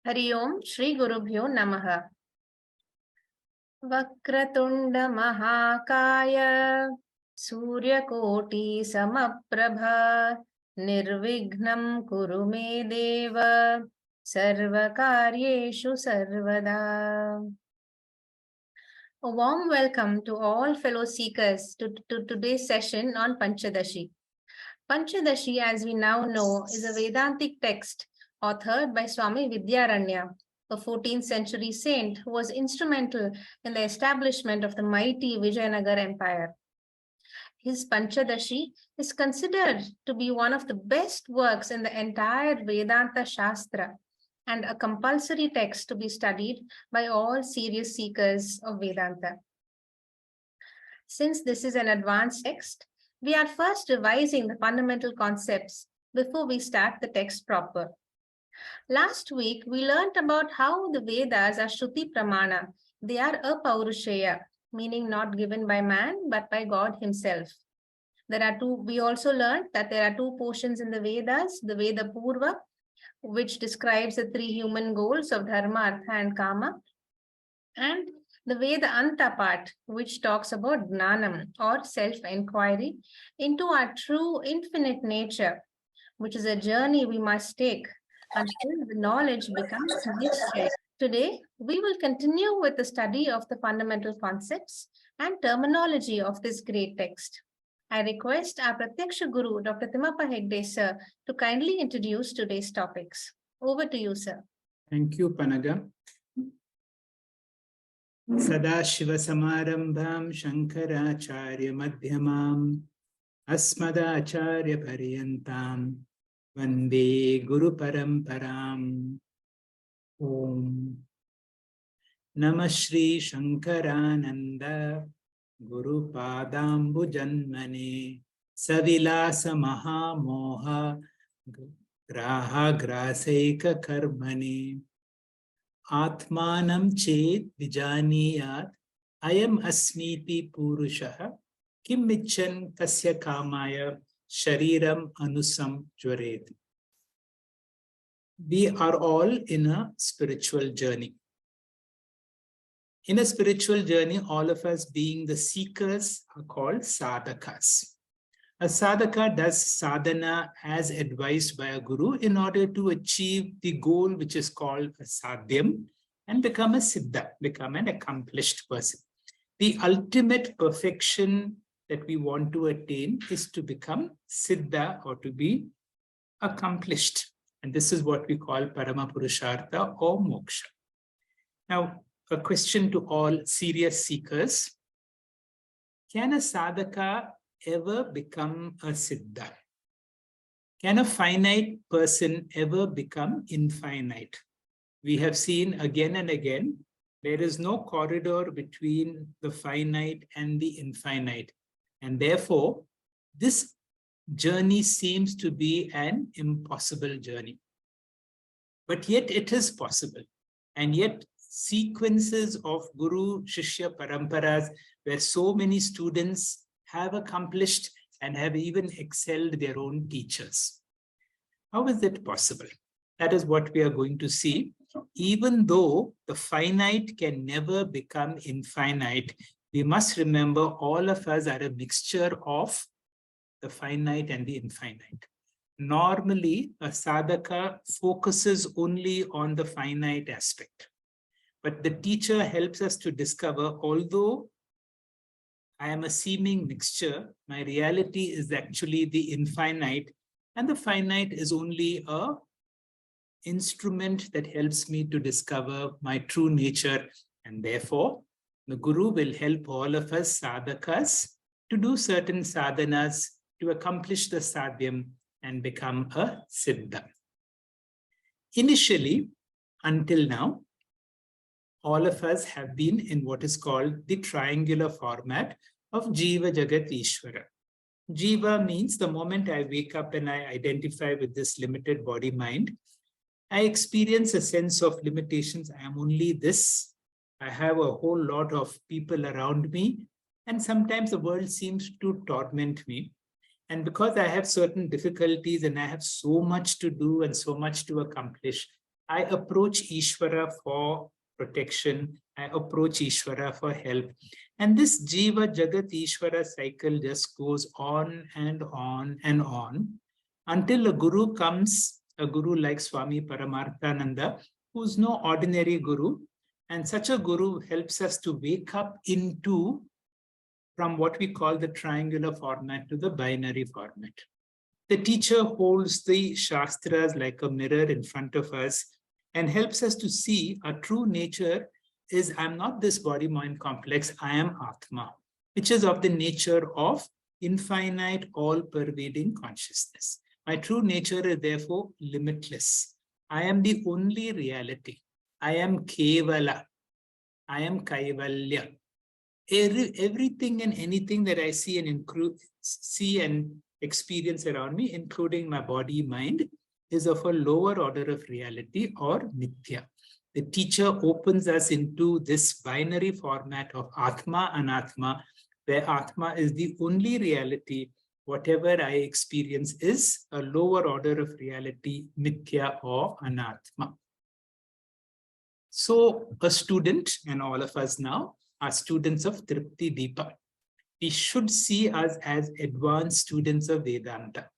Hari Om Shri Gurubhyo Namaha. Vakratunda Mahakaya Suryakoti Samaprabha Nirvignam Kuru Me Deva Sarvakaryeshu Sarvada. A warm welcome to all fellow seekers to today's session on Pancadasi. Pancadasi, as we now know, is a Vedantic text authored by Swami Vidyaranya, a 14th century saint who was instrumental in the establishment of the mighty Vijayanagar Empire. His Panchadashi is considered to be one of the best works in the entire Vedanta Shastra and a compulsory text to be studied by all serious seekers of Vedanta. Since this is an advanced text, we are first revising the fundamental concepts before we start the text proper. Last week, we learned about how the Vedas are Shruti Pramana. They are apaurushaya, meaning not given by man, but by God himself. We also learned that there are two portions in the Vedas, the Veda Purva, which describes the three human goals of Dharma, Artha, and Kama, and the Veda Anta part, which talks about Gnanam or self-inquiry into our true infinite nature, which is a journey we must take until the knowledge becomes nischay. Today, we will continue with the study of the fundamental concepts and terminology of this great text. I request our Pratyaksha Guru, Dr. Timappa Hegde, sir, to kindly introduce today's topics. Over to you, sir. Thank you, Panaga. Sadashivasamarambham Shankaracharya Madhyamam Asmadacharya Paryantam Vande Guru Paramparam. Om Namah Shri Shankarananda Guru Padambu Janmane Savilasa Mahamoha Graha Grasaika Karmane Atmanam Ched Vijaniyat Ayam Asmiti Purushaha Kim Michan Kasya Kamaya Shariram Anusam Jvaret. We are all in a spiritual journey. In a spiritual journey, all of us being the seekers are called sadhakas. A sadhaka does sadhana as advised by a guru in order to achieve the goal which is called a sadhyam and become a siddha, become an accomplished person. The ultimate perfection that we want to attain is to become siddha or to be accomplished. And this is what we call Parama Purushartha or moksha. Now, a question to all serious seekers. Can a sadhaka ever become a siddha? Can a finite person ever become infinite? We have seen again and again, there is no corridor between the finite and the infinite. And therefore, this journey seems to be an impossible journey. But yet it is possible. And yet sequences of Guru Shishya Paramparas where so many students have accomplished and have even excelled their own teachers. How is it possible? That is what we are going to see. Even though the finite can never become infinite, we must remember all of us are a mixture of the finite and the infinite. Normally, a sadhaka focuses only on the finite aspect. But the teacher helps us to discover, although I am a seeming mixture, my reality is actually the infinite, and the finite is only an instrument that helps me to discover my true nature. And therefore, the Guru will help all of us sadhakas to do certain sadhanas to accomplish the sadhyam and become a siddha. Initially, until now, all of us have been in what is called the triangular format of Jiva Jagat Ishvara. Jiva means the moment I wake up and I identify with this limited body mind, I experience a sense of limitations. I am only this. I have a whole lot of people around me, and sometimes the world seems to torment me. And because I have certain difficulties and I have so much to do and so much to accomplish, I approach Ishvara for protection. I approach Ishvara for help. And this Jiva Jagat Ishvara cycle just goes on and on and on until a guru comes, a guru like Swami Paramarthananda, who's no ordinary guru. And such a guru helps us to wake up into from what we call the triangular format to the binary format. The teacher holds the Shastras like a mirror in front of us and helps us to see our true nature is I'm not this body-mind complex, I am Atma, which is of the nature of infinite, all-pervading consciousness. My true nature is therefore limitless. I am the only reality. I am Kevala. I am Kaivalya. Everything and anything that I see and experience around me, including my body, mind, is of a lower order of reality or mithya. The teacher opens us into this binary format of Atma and Anatma, where Atma is the only reality. Whatever I experience is a lower order of reality, mithya or anatma. So a student, and all of us now, are students of Tripti Deepa. We should see us as advanced students of Vedanta.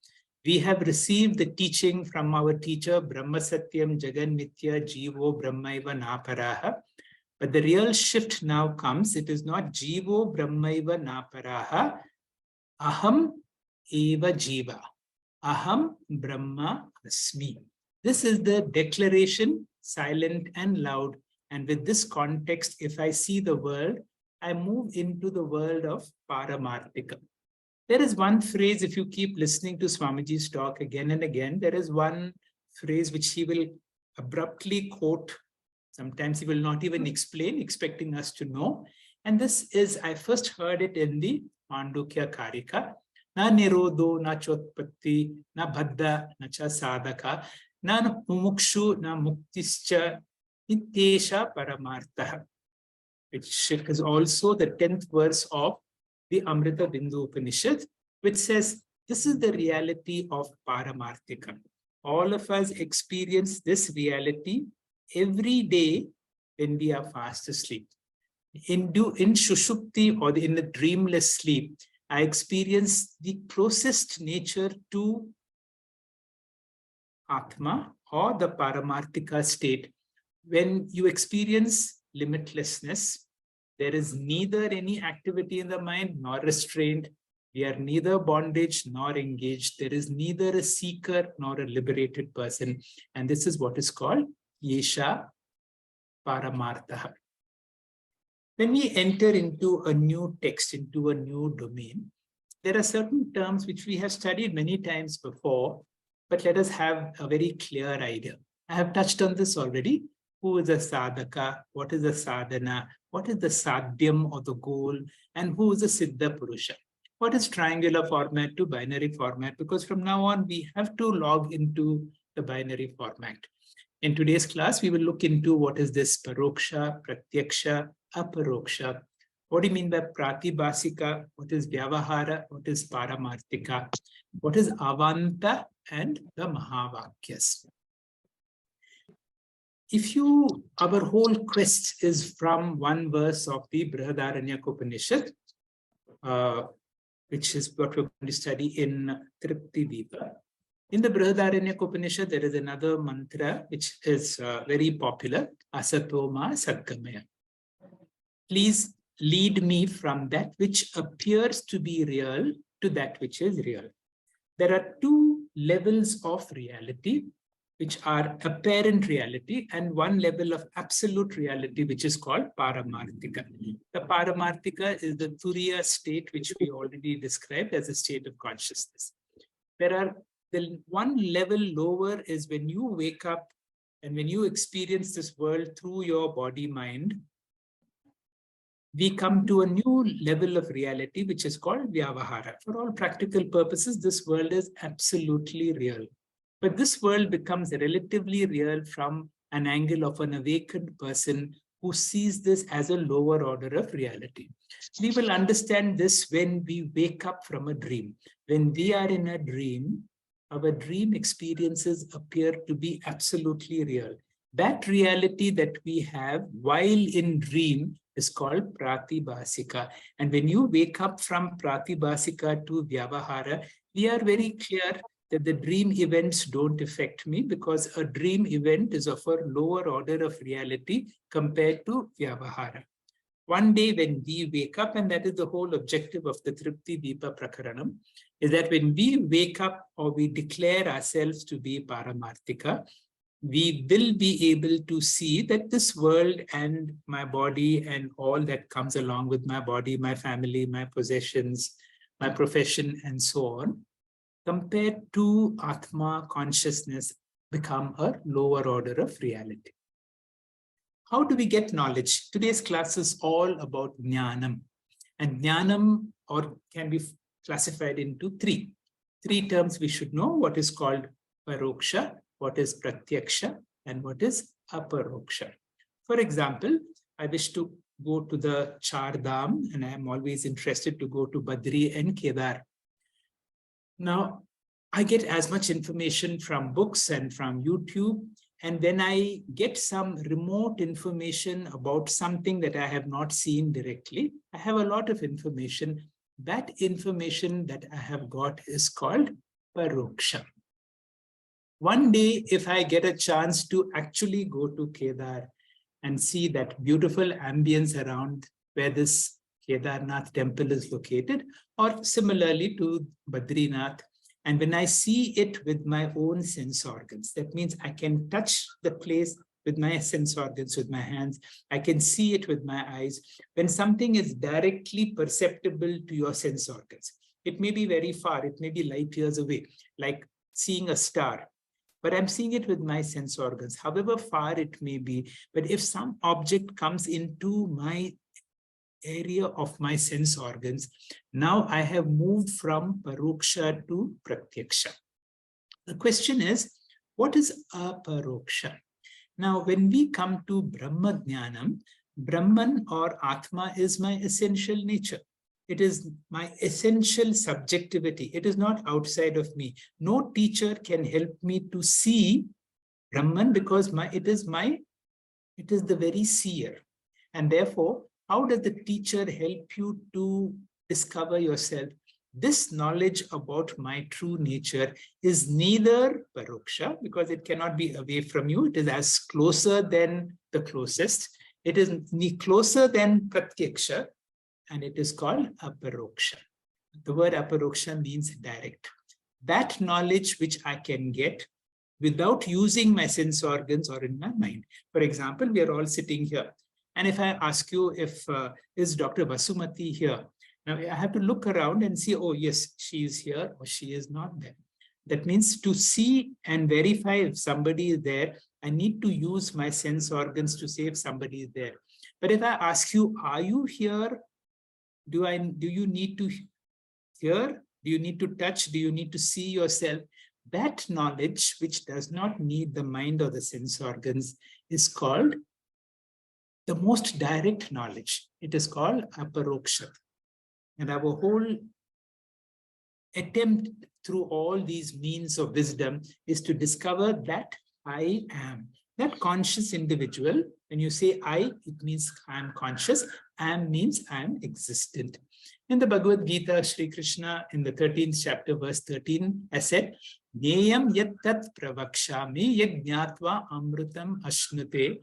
We have received the teaching from our teacher, Brahma Satyam Jagan Mithya Jivo Brahmaiva Naparaha. But the real shift now comes. It is not Jivo Brahmaiva Naparaha. Aham Eva Jiva. Aham Brahma Asmi. This is the declaration, silent and loud. And with this context, if I see the world, I move into the world of Paramarthika. There is one phrase, if you keep listening to Swamiji's talk again and again, there is one phrase which he will abruptly quote. Sometimes he will not even explain, expecting us to know. And this is, I first heard it in the Mandukya Karika. Na nirodho, na chotpatti, na bhadda, na cha sadhaka, na mumukshu, na muktischa, ityesha paramartha. Which is also the 10th verse of the Amrita Bindu Upanishad, which says, this is the reality of Paramarthika. All of us experience this reality every day when we are fast asleep. In Shushupti, or in the dreamless sleep, I experience the closest nature to Atma or the Paramarthika state. When you experience limitlessness, there is neither any activity in the mind nor restraint. We are neither bondage nor engaged. There is neither a seeker nor a liberated person. And this is what is called Yesha Paramartha. When we enter into a new text, into a new domain, there are certain terms which we have studied many times before, but let us have a very clear idea. I have touched on this already. Who is a sadhaka? What is a sadhana? What is the sadhyam or the goal? And who is a siddha purusha? What is triangular format to binary format? Because from now on, we have to log into the binary format. In today's class, we will look into what is this paroksha, pratyaksha, aparoksha. What do you mean by pratibhasika? What is vyavahara? What is paramarthika? What is avanta and the mahavakyas? Our whole quest is from one verse of the Brihadaranyaka Upanishad, which is what we're going to study in Tripti Deepa. In the Brihadaranyaka Upanishad, there is another mantra which is very popular, Asatoma Sadgamaya. Please lead me from that which appears to be real to that which is real. There are two levels of reality, which are apparent reality, and one level of absolute reality, which is called Paramarthika. The Paramarthika is the Turiya state, which we already described as a state of consciousness. The one level lower is when you wake up and when you experience this world through your body-mind, we come to a new level of reality, which is called Vyavahara. For all practical purposes, this world is absolutely real. But this world becomes relatively real from an angle of an awakened person who sees this as a lower order of reality. We will understand this when we wake up from a dream. When we are in a dream, our dream experiences appear to be absolutely real. That reality that we have while in dream is called pratibhasika. And when you wake up from pratibhasika to vyavahara, we are very clear that the dream events don't affect me because a dream event is of a lower order of reality compared to vyavahara. One day when we wake up, and that is the whole objective of the Tripti Deepa Prakaranam, is that when we wake up or we declare ourselves to be Paramarthika, we will be able to see that this world and my body and all that comes along with my body, my family, my possessions, my profession, and so on, compared to Atma consciousness, become a lower order of reality. How do we get knowledge? Today's class is all about Jnanam. And Jnanam can be classified into three terms we should know: what is called Paroksha, what is Pratyaksha, and what is Aparoksha. For example, I wish to go to the Char Dham, and I am always interested to go to Badri and Kedar. Now, I get as much information from books and from YouTube, and then I get some remote information about something that I have not seen directly. I have a lot of information. That information that I have got is called Paroksha. One day, if I get a chance to actually go to Kedar and see that beautiful ambience around where this Kedarnath temple is located, or similarly to Badrinath, and when I see it with my own sense organs, that means I can touch the place with my sense organs, with my hands. I can see it with my eyes. When something is directly perceptible to your sense organs, it may be very far, it may be light years away, like seeing a star, but I'm seeing it with my sense organs, however far it may be. But if some object comes into my area of my sense organs, now I have moved from Paroksha to Pratyaksha. The question is, what is Aparoksha? Now, when we come to Brahma Jnanam, Brahman or Atma is my essential nature. It is my essential subjectivity. It is not outside of me. No teacher can help me to see Brahman because it is the very seer. And therefore, how does the teacher help you to discover yourself? This knowledge about my true nature is neither Paroksha, because it cannot be away from you. It is as closer than the closest. It is closer than Pratyaksha, and it is called Aparoksha. The word Aparoksha means direct. That knowledge which I can get without using my sense organs or in my mind. For example, we are all sitting here. And if I ask you if is Dr. Vasumati here, now I have to look around and see, oh yes, she is here or she is not there. That means to see and verify if somebody is there, I need to use my sense organs to say if somebody is there. But if I ask you, are you here? Do you need to hear? Do you need to touch? Do you need to see yourself? That knowledge, which does not need the mind or the sense organs, is called the most direct knowledge. It is called Aparoksha. And our whole attempt through all these means of wisdom is to discover that I am. That conscious individual, when you say I, it means I am conscious. Am means I am existent. In the Bhagavad Gita, Sri Krishna in the 13th chapter, verse 13, has said, Neyam yat tat pravakshami yad jnatva amrutam ashnute.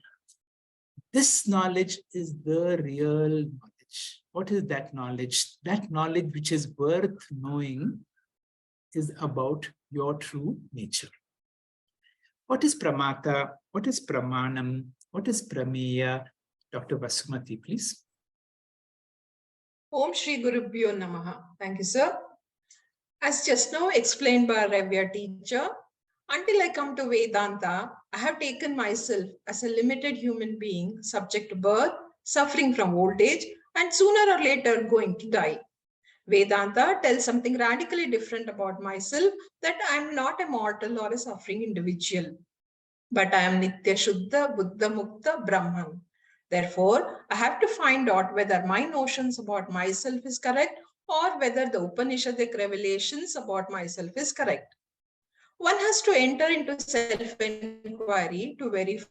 This knowledge is the real knowledge. What is that knowledge? That knowledge which is worth knowing is about your true nature. What is Pramata? What is Pramanam? What is Prameya? Dr. Vasumati, please. Om Shri Gurubhyo Namaha. Thank you, sir. As just now explained by our Revya teacher, until I come to Vedanta, I have taken myself as a limited human being subject to birth, suffering from old age, and sooner or later going to die. Vedanta tells something radically different about myself, that I am not a mortal or a suffering individual, but I am Nitya Shuddha Buddha Mukta Brahman. Therefore, I have to find out whether my notions about myself is correct or whether the Upanishadic revelations about myself is correct. One has to enter into self-inquiry to verify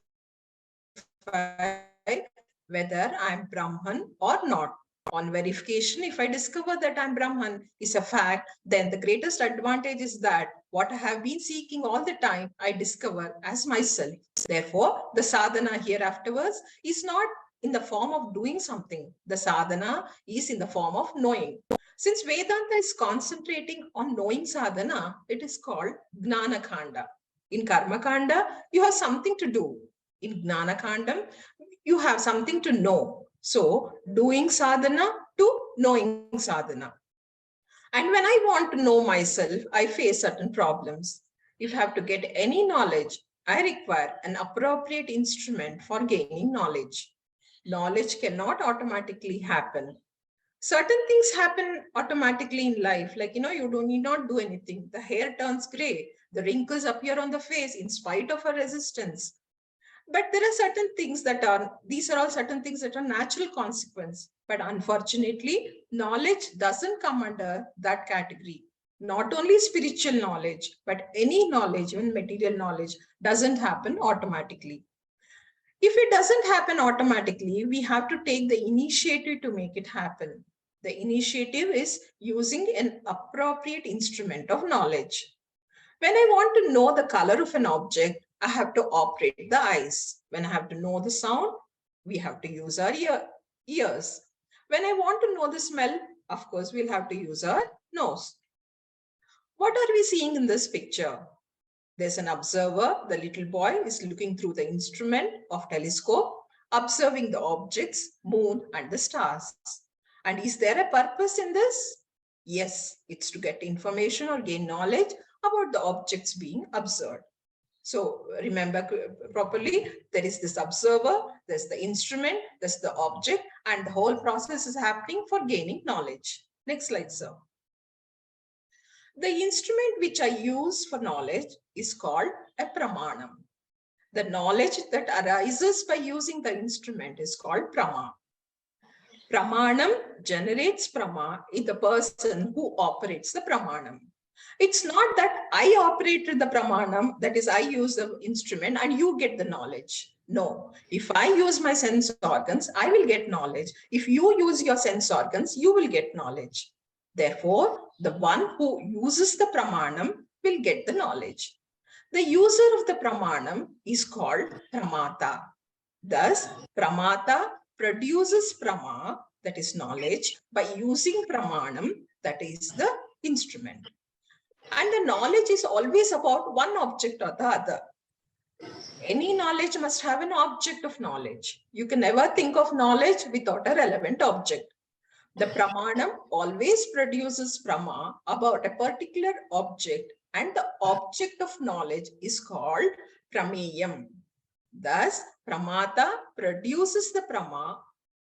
verify whether I'm Brahman or not. On verification, if I discover that I'm Brahman is a fact, then the greatest advantage is that what I have been seeking all the time, I discover as myself. Therefore, the sadhana here afterwards is not in the form of doing something. The sadhana is in the form of knowing. Since Vedanta is concentrating on knowing sadhana, it is called Gnana Kanda. In Karma Kanda, you have something to do. In Gnana Kandam, you have something to know. So, doing sadhana to knowing sadhana. And when I want to know myself, I face certain problems. If I have to get any knowledge, I require an appropriate instrument for gaining knowledge. Knowledge cannot automatically happen. Certain things happen automatically in life, like, you don't need not do anything. The hair turns gray, the wrinkles appear on the face in spite of a resistance. But there are certain things these are all certain things that are natural consequence. But unfortunately, knowledge doesn't come under that category. Not only spiritual knowledge, but any knowledge, even material knowledge, doesn't happen automatically. If it doesn't happen automatically, we have to take the initiative to make it happen. The initiative is using an appropriate instrument of knowledge. When I want to know the color of an object, I have to operate the eyes. When I have to know the sound, we have to use our ears. When I want to know the smell, of course, we'll have to use our nose. What are we seeing in this picture? There's an observer. The little boy is looking through the instrument of telescope, observing the objects, moon, and the stars. And is there a purpose in this? Yes, it's to get information or gain knowledge about the objects being observed. So remember properly, there is this observer, there's the instrument, there's the object, and the whole process is happening for gaining knowledge. Next slide, sir. The instrument which I use for knowledge is called a pramanam. The knowledge that arises by using the instrument is called prama. Pramanam generates prama in the person who operates the pramanam. It's not that I operated the pramanam, that is, I use the instrument and you get the knowledge. No, if I use my sense organs, I will get knowledge. If you use your sense organs, you will get knowledge. Therefore, the one who uses the pramanam will get the knowledge. The user of the pramanam is called pramata. Thus, pramata produces prama, that is knowledge, by using pramanam, that is the instrument. And the knowledge is always about one object or the other. Any knowledge must have an object of knowledge. You can never think of knowledge without a relevant object. The pramanam always produces prama about a particular object, and the object of knowledge is called prameyam. Thus, pramata produces the prama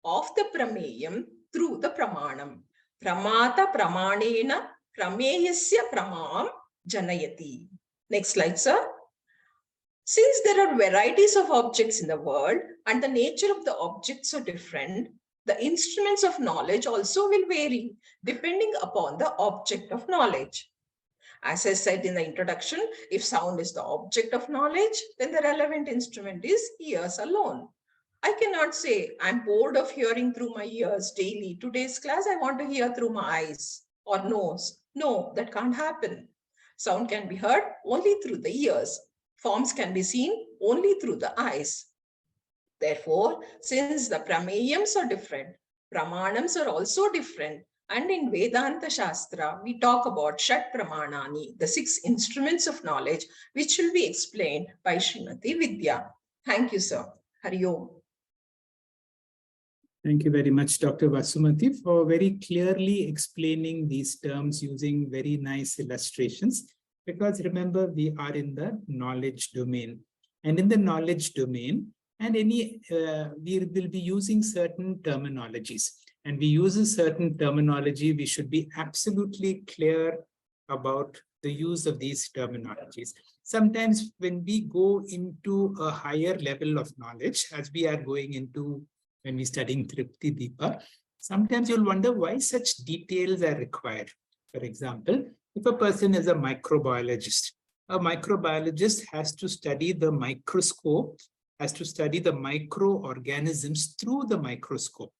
of the prameyam through the pramanam. Pramata pramanena prameyasya pramam janayati. Next slide, sir. Since there are varieties of objects in the world and the nature of the objects are different, the instruments of knowledge also will vary depending upon the object of knowledge. As I said in the introduction, if sound is the object of knowledge, then the relevant instrument is ears alone. I cannot say I'm bored of hearing through my ears daily. Today's class, I want to hear through my eyes or nose. No, that can't happen. Sound can be heard only through the ears. Forms can be seen only through the eyes. Therefore, since the prameyams are different, pramanams are also different. And in Vedanta Shastra, we talk about Shat Pramanani, the 6 instruments of knowledge, which will be explained by Srimati Vidya. Thank you, sir. Hari Om. Thank you very much, Dr. Vasumati, for very clearly explaining these terms using very nice illustrations. Because remember, we are in the knowledge domain. And in the knowledge domain, and we will be using certain terminologies. And we use a certain terminology, we should be absolutely clear about the use of these terminologies. Sometimes when we go into a higher level of knowledge, as we are going into when we're studying Tripti Deepa, sometimes you'll wonder why such details are required. For example, if a person is a microbiologist has to study the microscope as to study the microorganisms through the microscope.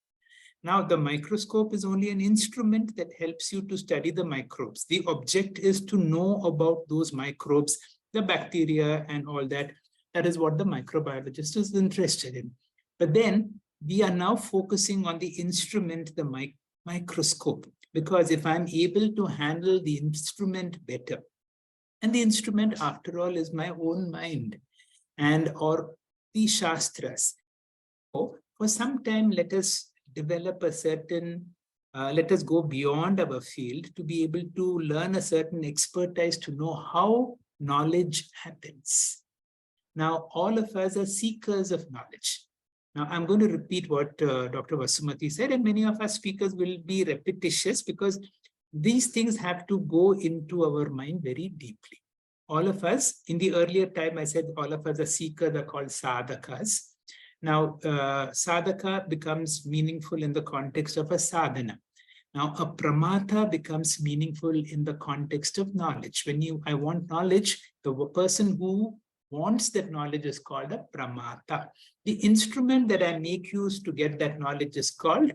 Now, the microscope is only an instrument that helps you to study the microbes. The object is to know about those microbes, the bacteria and all that. That is what the microbiologist is interested in. But then we are now focusing on the instrument, the microscope, because if I'm able to handle the instrument better, and the instrument, after all, is my own mind and or the Shastras. So for some time, let us develop a certain, let us go beyond our field to be able to learn a certain expertise to know how knowledge happens. Now, all of us are seekers of knowledge. Now, I'm going to repeat what Dr. Vasumati said, and many of our speakers will be repetitious because these things have to go into our mind very deeply. All of us, in the earlier time, I said all of us are seekers, are called sadhakas. Now, sadhaka becomes meaningful in the context of a sadhana. Now, a pramata becomes meaningful in the context of knowledge. When I want knowledge, the person who wants that knowledge is called a pramata. The instrument that I make use to get that knowledge is called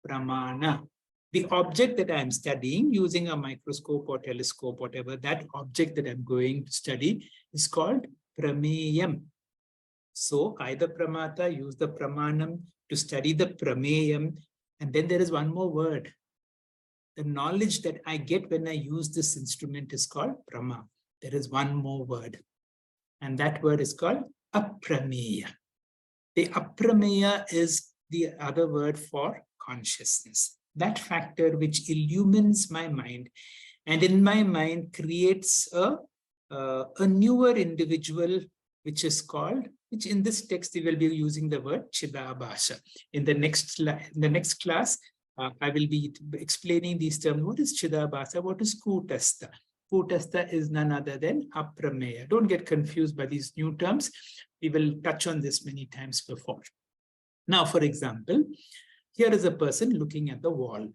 pramana. The object that I'm studying using a microscope or telescope, whatever, that object that I'm going to study is called prameyam. So either pramata, use the pramanam to study the prameyam. And then there is one more word. The knowledge that I get when I use this instrument is called prama. There is one more word. And that word is called aprameya. The aprameya is the other word for consciousness. That factor which illumines my mind and in my mind creates a newer individual, which is called, which in this text we will be using the word Chidabhasha. In the next class, I will be explaining these terms. What is Chidabhasha? What is Kutastha? Kutastha is none other than aprameya. Don't get confused by these new terms. We will touch on this many times before. Now, for example, here is a person looking at the wall.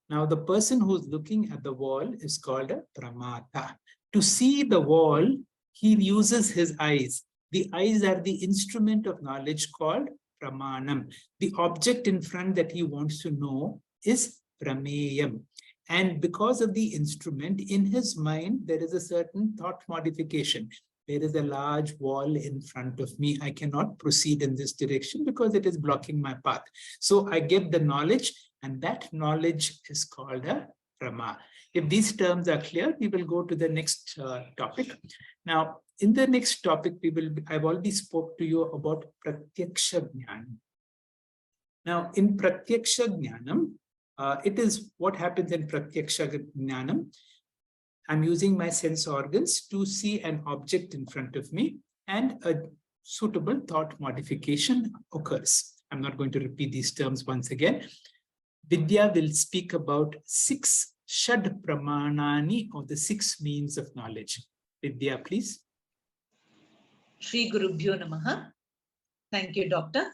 Now, the person who's looking at the wall is called a pramata. To see the wall, he uses his eyes. The eyes are the instrument of knowledge called pramanam. The object in front that he wants to know is prameyam. And because of the instrument, in his mind, there is a certain thought modification. There is a large wall in front of me. I cannot proceed in this direction because it is blocking my path. So I get the knowledge, and that knowledge is called a prama. If these terms are clear, we will go to the next topic. Now, in the next topic, I've already spoke to you about pratyaksha jnanam. Now, in pratyaksha jnanam, it is what happens in pratyaksha jnanam. I'm using my sense organs to see an object in front of me, and a suitable thought modification occurs. I'm not going to repeat these terms once again. Vidya will speak about 6 Shad Pramanani, or the 6 means of knowledge. Vidya, please. Shri Gurubhyo Namaha. Thank you, Doctor.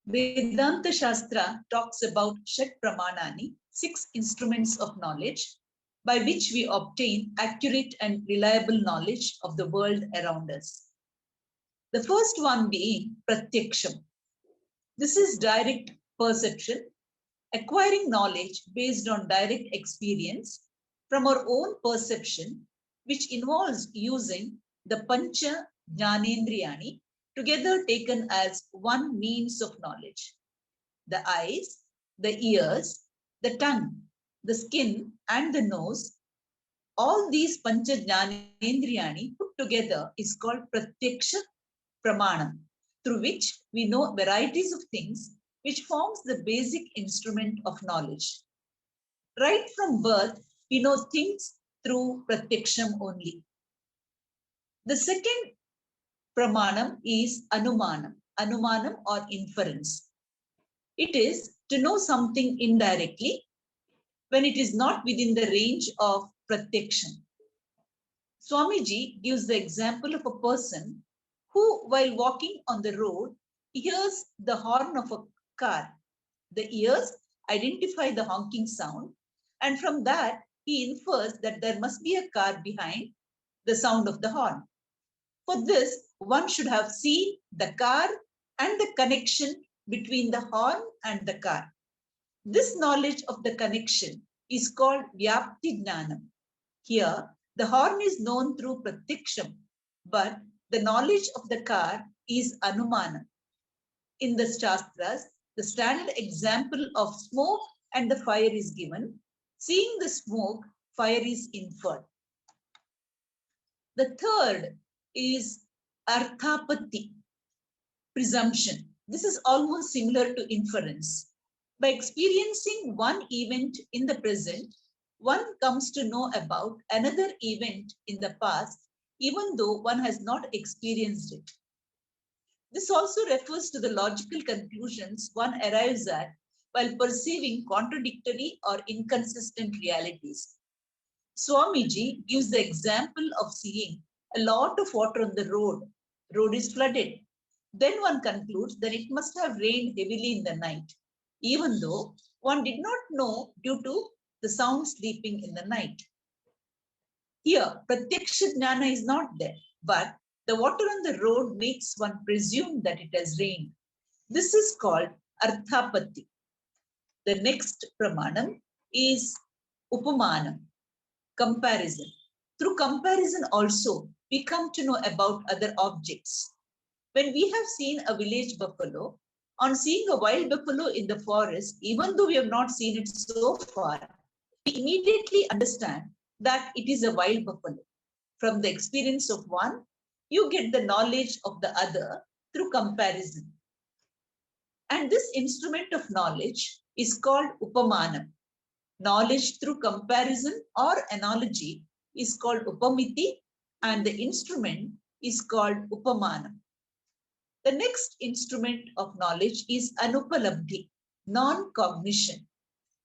Vedanta Shastra talks about Shad Pramanani, 6 instruments of knowledge, by which we obtain accurate and reliable knowledge of the world around us. The first one being Pratyaksham. This is direct perception, acquiring knowledge based on direct experience from our own perception, which involves using the Pancha Jnanendriyani together taken as one means of knowledge. The eyes, the ears, the tongue, the skin and the nose, all these Pancha Jnanendriyani put together is called Pratyaksha Pramanam, through which we know varieties of things, which forms the basic instrument of knowledge. Right from birth, we know things through Pratyaksham only. The second Pramanam is Anumanam, Anumanam or inference. It is to know something indirectly when it is not within the range of Pratyaksham. Swamiji gives the example of a person who, while walking on the road, hears the horn of a car. The ears identify the honking sound, and from that, he infers that there must be a car behind the sound of the horn. For this, one should have seen the car and the connection between the horn and the car. This knowledge of the connection is called Vyapti Jnanam. Here, the horn is known through Pratyaksham, but the knowledge of the car is Anumanam. In the Shastras, the standard example of smoke and the fire is given. Seeing the smoke, fire is inferred. The third is Arthapatti, presumption. This is almost similar to inference. By experiencing one event in the present, one comes to know about another event in the past, even though one has not experienced it. This also refers to the logical conclusions one arrives at while perceiving contradictory or inconsistent realities. Swamiji gives the example of seeing a lot of water on the road. Road is flooded. Then one concludes that it must have rained heavily in the night, even though one did not know due to the sound sleeping in the night. Here, Pratyaksha Jnana is not there, but the water on the road makes one presume that it has rained. This is called Arthapatti. The next Pramanam is Upamanam, comparison. Through comparison also, we come to know about other objects. When we have seen a village buffalo, on seeing a wild buffalo in the forest, even though we have not seen it so far, we immediately understand that it is a wild buffalo. From the experience of one, you get the knowledge of the other through comparison. And this instrument of knowledge is called Upamanam. Knowledge through comparison or analogy is called Upamiti, and the instrument is called Upamanam. The next instrument of knowledge is Anupalabdhi, non-cognition.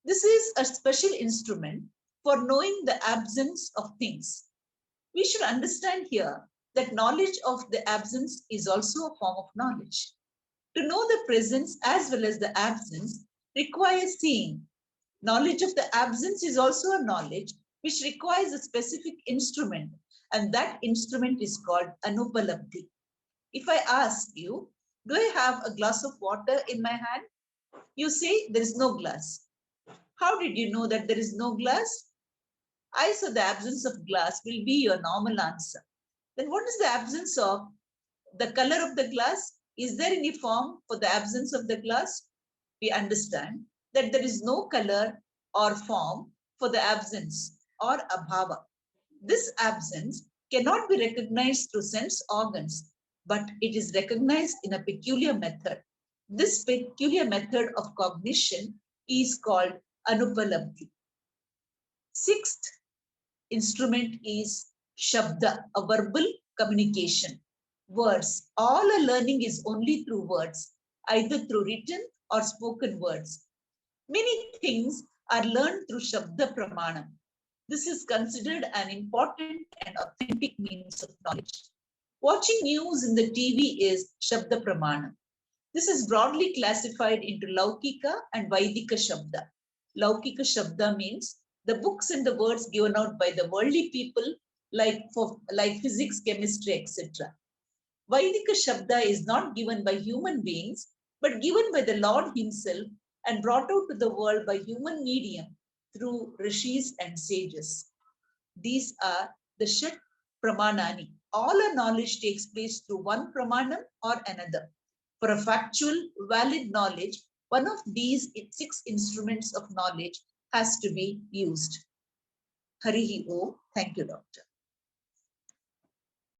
This is a special instrument for knowing the absence of things. We should understand here that knowledge of the absence is also a form of knowledge. To know the presence as well as the absence requires seeing. Knowledge of the absence is also a knowledge which requires a specific instrument, and that instrument is called Anupalabdhi. If I ask you, do I have a glass of water in my hand? You say there is no glass. How did you know that there is no glass? I saw the absence of glass will be your normal answer. Then what is the absence of the color of the glass? Is there any form for the absence of the glass? We understand that there is no color or form for the absence or abhava. This absence cannot be recognized through sense organs, but it is recognized in a peculiar method. This peculiar method of cognition is called Anupalabdhi. Sixth instrument is Shabda, a verbal communication. Words. All our learning is only through words, either through written or spoken words. Many things are learned through Shabda Pramanam. This is considered an important and authentic means of knowledge. Watching news in the TV is Shabda Pramanam. This is broadly classified into Laukika and Vaidika Shabda. Laukika Shabda means the books and the words given out by the worldly people like physics, chemistry, etc. Vaidika Shabda is not given by human beings, but given by the Lord himself and brought out to the world by human medium through rishis and sages. These are the Shat Pramanani. All our knowledge takes place through one Pramanam or another. For a factual, valid knowledge, one of these 6 instruments of knowledge has to be used. Harihi Om. Thank you, Doctor.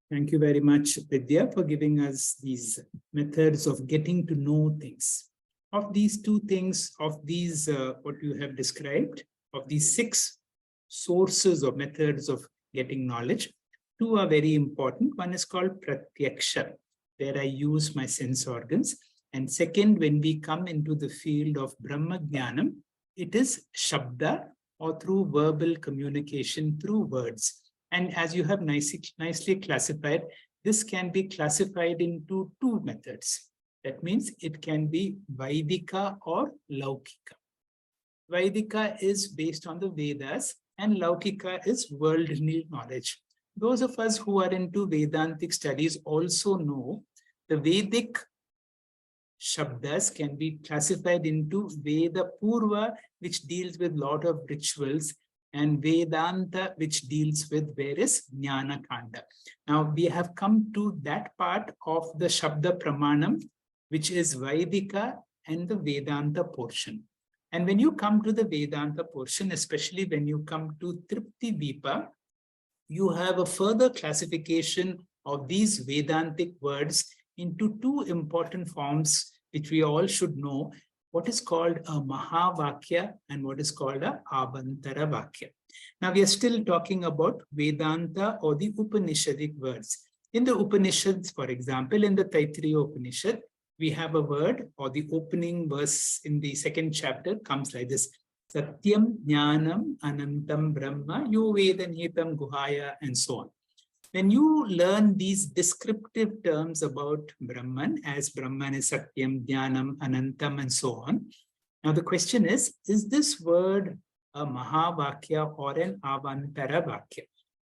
Thank you very much, Vidya, for giving us these methods of getting to know things. Of these 2 things, of these, what you have described, of these 6 sources or methods of getting knowledge, 2 are very important. One is called Pratyaksha, where I use my sense organs. And second, when we come into the field of Brahma Jnanam, it is Shabda, or through verbal communication through words. And as you have nicely classified, this can be classified into 2 methods. That means it can be Vaidika or Laukika. Vaidika is based on the Vedas and Laukika is worldly knowledge. Those of us who are into Vedantic studies also know the Vedic Shabdas can be classified into Veda Purva, which deals with a lot of rituals, and Vedanta, which deals with various Jnana Kanda. Now, we have come to that part of the Shabda Pramanam, which is Vaidika and the Vedanta portion. And when you come to the Vedanta portion, especially when you come to Tripti Deepa, you have a further classification of these Vedantic words into two important forms, which we all should know, what is called a Mahavakya and what is called a Avantara Vakya. Now, we are still talking about Vedanta or the Upanishadic words. In the Upanishads, for example, in the Taittiriya Upanishad, we have a word, or the opening verse in the second chapter comes like this: Satyam Jnanam Anantam Brahma Yo Vedanitam Guhaya, and so on. When you learn these descriptive terms about Brahman, as Brahman is Satyam, Jnanam, Anantam, and so on. Now the question is this word a Mahavakya or an Avantara Vakya?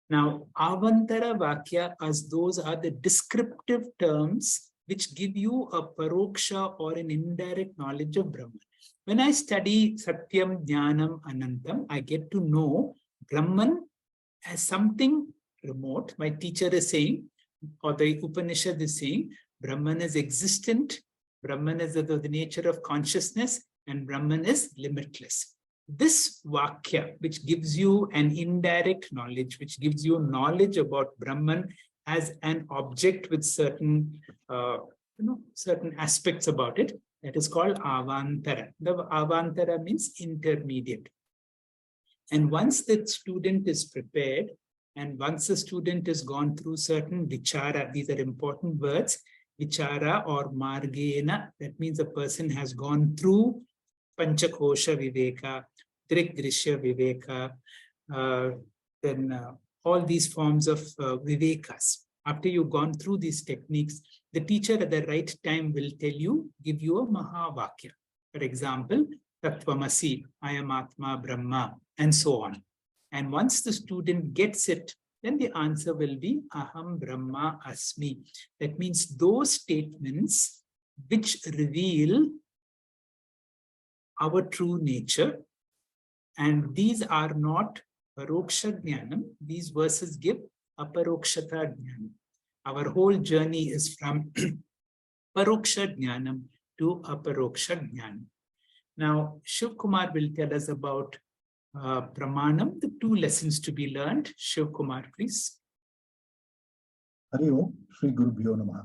Now, Avantara Vakya, as those are the descriptive terms which give you a paroksha or an indirect knowledge of Brahman. When I study Satyam, Jnanam, Anantam, I get to know Brahman as something remote. My teacher is saying, or the Upanishad is saying, Brahman is existent, Brahman is of the nature of consciousness, and Brahman is limitless. This Vakya, which gives you an indirect knowledge, which gives you knowledge about Brahman as an object with certain, certain aspects about it, that is called Avantara. The Avantara means intermediate. And once the student is prepared, and once the student has gone through certain vichara, these are important words, vichara or margena, that means a person has gone through Panchakosha Viveka, Drigdrishya Viveka, then all these forms of Vivekas. After you've gone through these techniques, the teacher at the right time will tell you, give you a Mahavakya. For example, Tattvamasi, I am Atma Brahma, and so on. And once the student gets it, then the answer will be Aham Brahma Asmi. That means those statements which reveal our true nature, and these are not Paroksha Jnanam. These verses give Aparokshata Jnanam. Our whole journey is from Paroksha Jnanam to Aparoksha Jnanam. Now, Shiv Kumar will tell us about Pramanam, the two lessons to be learned. Shiv Kumar, please. Hari Om, Shri Guru Bhyo Namaha.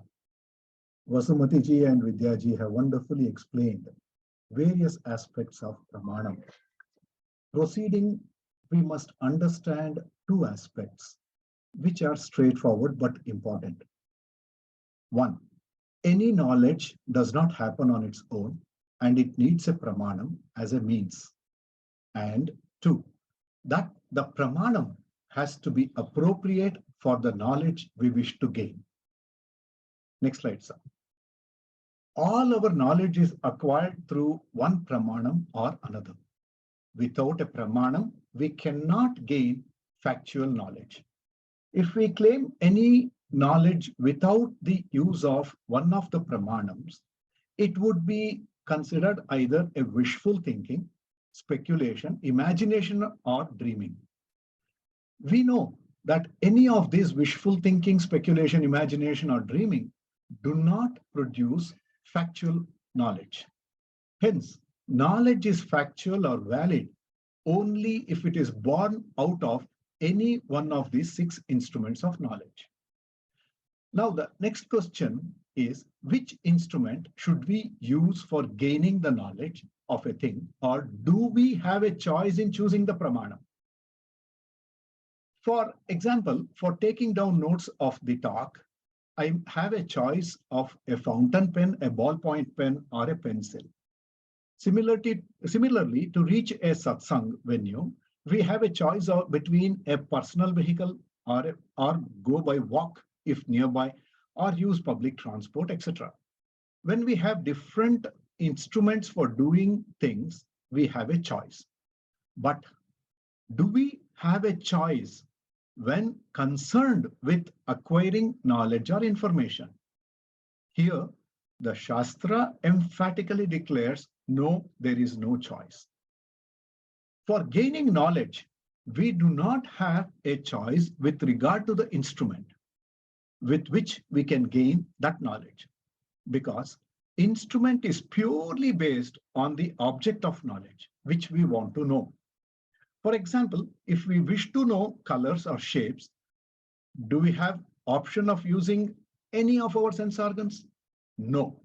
Vasumati ji and Vidya ji have wonderfully explained various aspects of Pramanam. Proceeding, we must understand two aspects which are straightforward but important. One, any knowledge does not happen on its own and it needs a Pramanam as a means. And two, that the Pramanam has to be appropriate for the knowledge we wish to gain. Next slide, sir. All our knowledge is acquired through one Pramanam or another. Without a Pramanam, we cannot gain factual knowledge. If we claim any knowledge without the use of one of the Pramanams, it would be considered either a wishful thinking, speculation, imagination, or dreaming. We know that any of these wishful thinking, speculation, imagination, or dreaming do not produce factual knowledge. Hence, knowledge is factual or valid only if it is born out of any one of these 6 instruments of knowledge. Now, the next question is, which instrument should we use for gaining the knowledge of a thing, or do we have a choice in choosing the Pramanam? For example, for taking down notes of the talk, I have a choice of a fountain pen, a ballpoint pen, or a pencil. Similarly, to reach a satsang venue, we have a choice of between a personal vehicle or go by walk if nearby, or use public transport, etc. When we have different instruments for doing things, we have a choice. But do we have a choice when concerned with acquiring knowledge or information. Here, the Shastra emphatically declares, no, there is no choice. For gaining knowledge, we do not have a choice with regard to the instrument with which we can gain that knowledge, because instrument is purely based on the object of knowledge, which we want to know. For example, if we wish to know colors or shapes, do we have option of using any of our sense organs? No,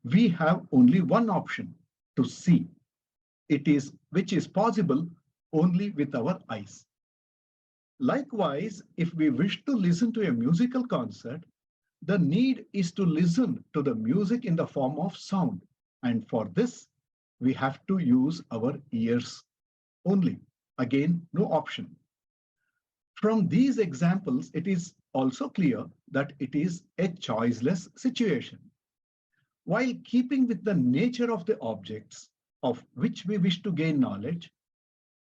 we have only one option, to see. Which is possible only with our eyes. Likewise, if we wish to listen to a musical concert, the need is to listen to the music in the form of sound. And for this, we have to use our ears only. Again, no option. From these examples, it is also clear that it is a choiceless situation. While keeping with the nature of the objects of which we wish to gain knowledge,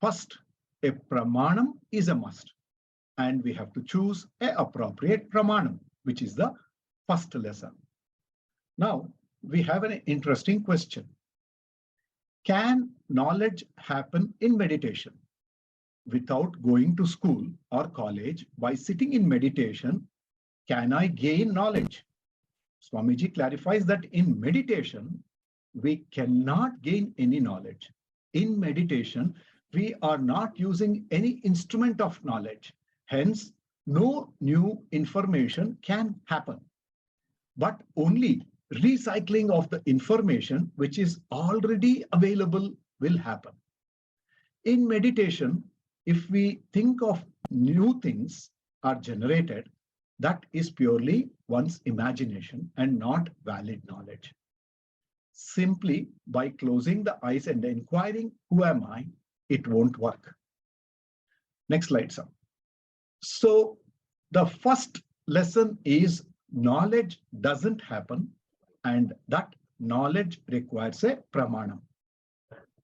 first, a pramanam is a must, and we have to choose an appropriate pramanam, which is the first lesson. Now, we have an interesting question. Can knowledge happen in meditation? Without going to school or college, by sitting in meditation, can I gain knowledge? Swamiji clarifies that in meditation, we cannot gain any knowledge. In meditation, we are not using any instrument of knowledge. Hence, no new information can happen, but only recycling of the information which is already available will happen. In meditation, if we think of new things are generated, that is purely one's imagination and not valid knowledge. Simply by closing the eyes and inquiring, who am I? It won't work. Next slide, sir. So the first lesson is knowledge doesn't happen, and that knowledge requires a pramanam.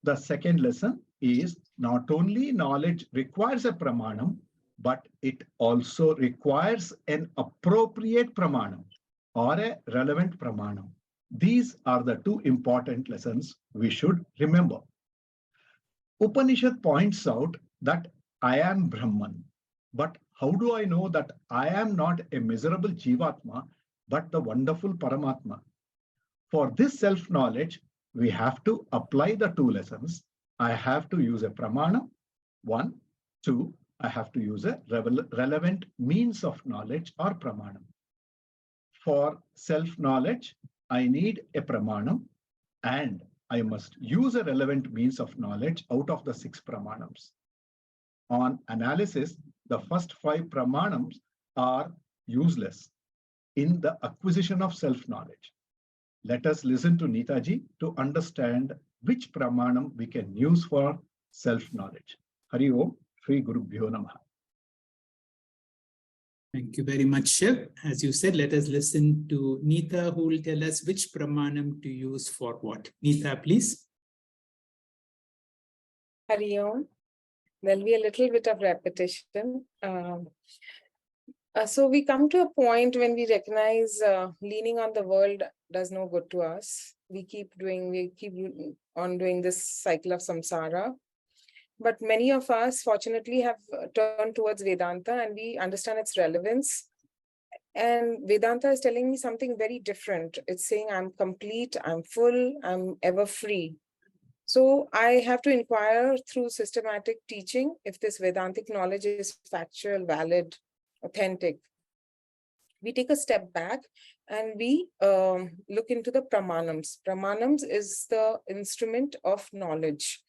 The second lesson is not only knowledge requires a pramanam, but it also requires an appropriate pramanam or a relevant pramanam. These are the two important lessons we should remember. Upanishad points out that I am Brahman, but how do I know that I am not a miserable Jivatma, but the wonderful Paramatma? For this self-knowledge, we have to apply the two lessons. I have to use a pramana, 1, 2, I have to use a relevant means of knowledge or pramanam. For self-knowledge, I need a pramanam, and I must use a relevant means of knowledge out of the 6 pramanams. On analysis, the first 5 pramanams are useless in the acquisition of self-knowledge. Let us listen to Neetaji to understand which pramanam we can use for self-knowledge. Hari Om, Shri Gurubhyo Namaha. Thank you very much, Shiv. As you said, let us listen to Neeta, who will tell us which pramanam to use for what. Neeta, please. Hari Om. There'll be a little bit of repetition. So we come to a point when we recognize leaning on the world does no good to us. We keep on doing this cycle of samsara. But many of us, fortunately, have turned towards Vedanta, and we understand its relevance. And Vedanta is telling me something very different. It's saying I'm complete, I'm full, I'm ever free. So I have to inquire through systematic teaching if this Vedantic knowledge is factual, valid, authentic. We take a step back and we look into the pramanams. Pramanams is the instrument of knowledge.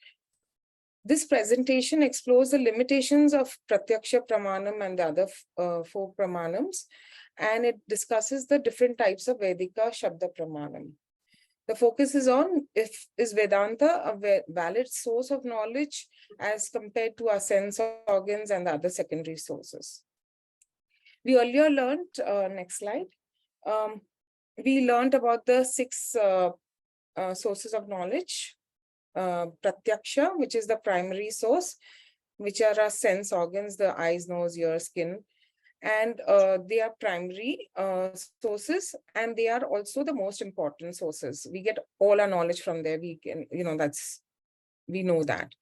This presentation explores the limitations of Pratyaksha Pramanam and the other 4 Pramanams, and it discusses the different types of Vedika Shabda Pramanam. The focus is on is Vedanta a valid source of knowledge as compared to our sense organs and the other secondary sources. We earlier learned, next slide, we learned about the 6 sources of knowledge. Pratyaksha, which is the primary source. which are our sense organs, the eyes, nose, ears, skin. And they are primary sources, and they are also the most important sources. We get all our knowledge from there. We can, we know that.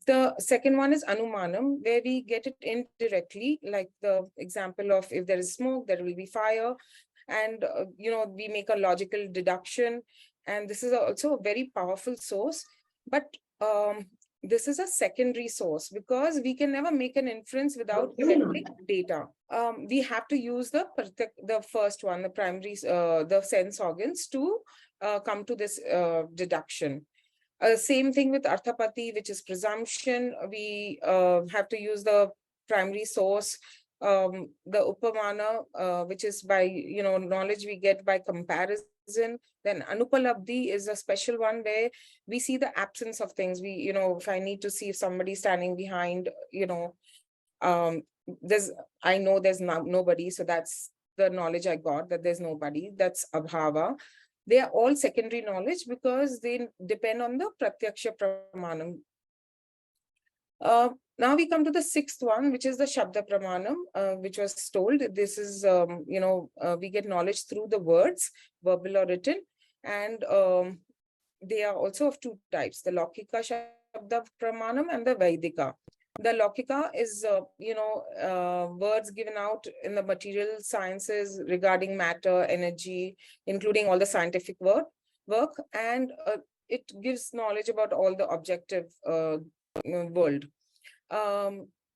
The second one is Anumanam, where we get it indirectly, like the example of if there is smoke, there will be fire. And, we make a logical deduction. And this is also a very powerful source. But this is a secondary source because we can never make an inference without collecting data. We have to use the first one, the primary, the sense organs to come to this deduction. Same thing with Arthapati, which is presumption. We have to use the primary source, the Upamana, which is by, knowledge we get by comparison. Then Anupalabdhi is a special one where we see the absence of things. We, if I need to see if somebody's standing behind, I know there's nobody. So that's the knowledge I got, that there's nobody. That's Abhava. They are all secondary knowledge because they depend on the Pratyaksha Pramanam. Now we come to the sixth one, which is the Shabda Pramanam, which was told. This is, we get knowledge through the words, verbal or written. And they are also of two types, the Laukika Shabda Pramanam and the Vaidika. The Laukika is, words given out in the material sciences regarding matter, energy, including all the scientific work. And it gives knowledge about all the objective world.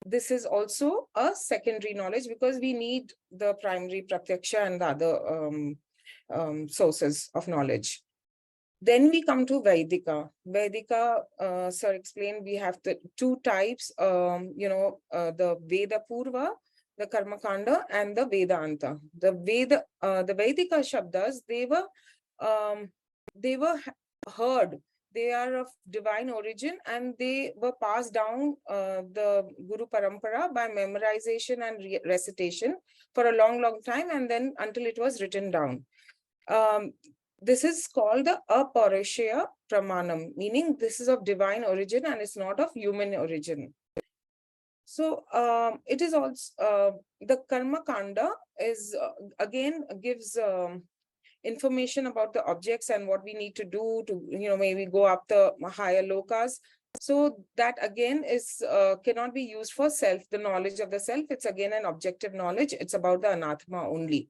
This is also a secondary knowledge because we need the primary Pratyaksha and the other sources of knowledge. Then we come to Vaidika. Vaidika, sir explained, we have the two types, the Veda Purva, the Karma Kanda, and the Vedanta. The Vaidika Shabdas, they were heard. They are of divine origin and they were passed down the Guru Parampara by memorization and recitation for a long, long time, and then until it was written down. This is called the Aparishya Pramanam, meaning this is of divine origin and it's not of human origin. So it is also, the Karma Kanda is, again, gives information about the objects and what we need to do to, maybe go up the higher lokas. So that again is, cannot be used for self, the knowledge of the self. It's again an objective knowledge. It's about the Anatma only.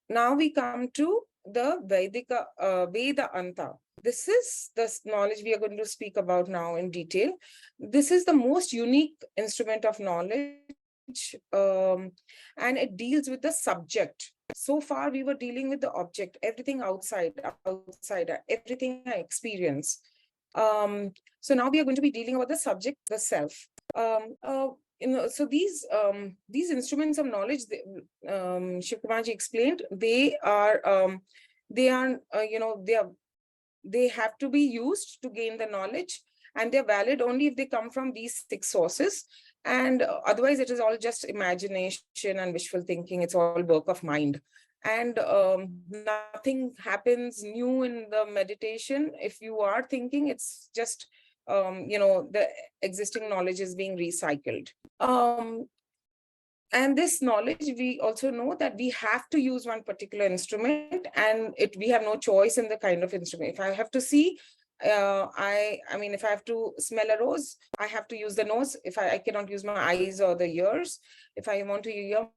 Now we come to the Vedika, Veda Anta. This is the knowledge we are going to speak about now in detail. This is the most unique instrument of knowledge, and it deals with the subject. So far, we were dealing with the object, everything outside, everything I experience. So now we are going to be dealing with the subject, the self. So these instruments of knowledge, Shiv Kumarji explained, they have to be used to gain the knowledge, and they're valid only if they come from these 6 sources. And otherwise, it is all just imagination and wishful thinking. It's all work of mind. And nothing happens new in the meditation. If you are thinking, it's just, the existing knowledge is being recycled. And this knowledge, we also know that we have to use one particular instrument, and we have no choice in the kind of instrument. If I have to see, I mean, if I have to smell a rose, I have to use the nose. If I cannot use my eyes or the ears. If I want to hear,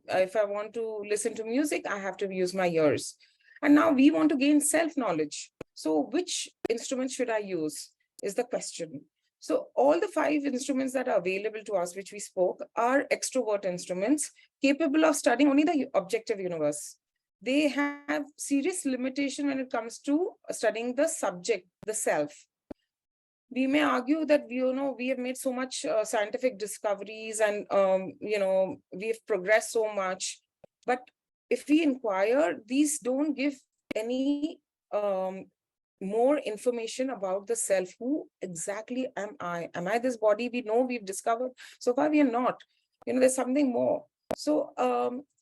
if I want to listen to music, I have to use my ears. And now we want to gain self-knowledge. So which instrument should I use is the question. So all the 5 instruments that are available to us, which we spoke, are extrovert instruments capable of studying only the objective universe. They have serious limitation when it comes to studying the subject, the self. We may argue that we have made so much scientific discoveries, and we've progressed so much. But if we inquire, these don't give any more information about the self. Who exactly am I? Am I this body? We know we've discovered. So far, we are not. There's something more. So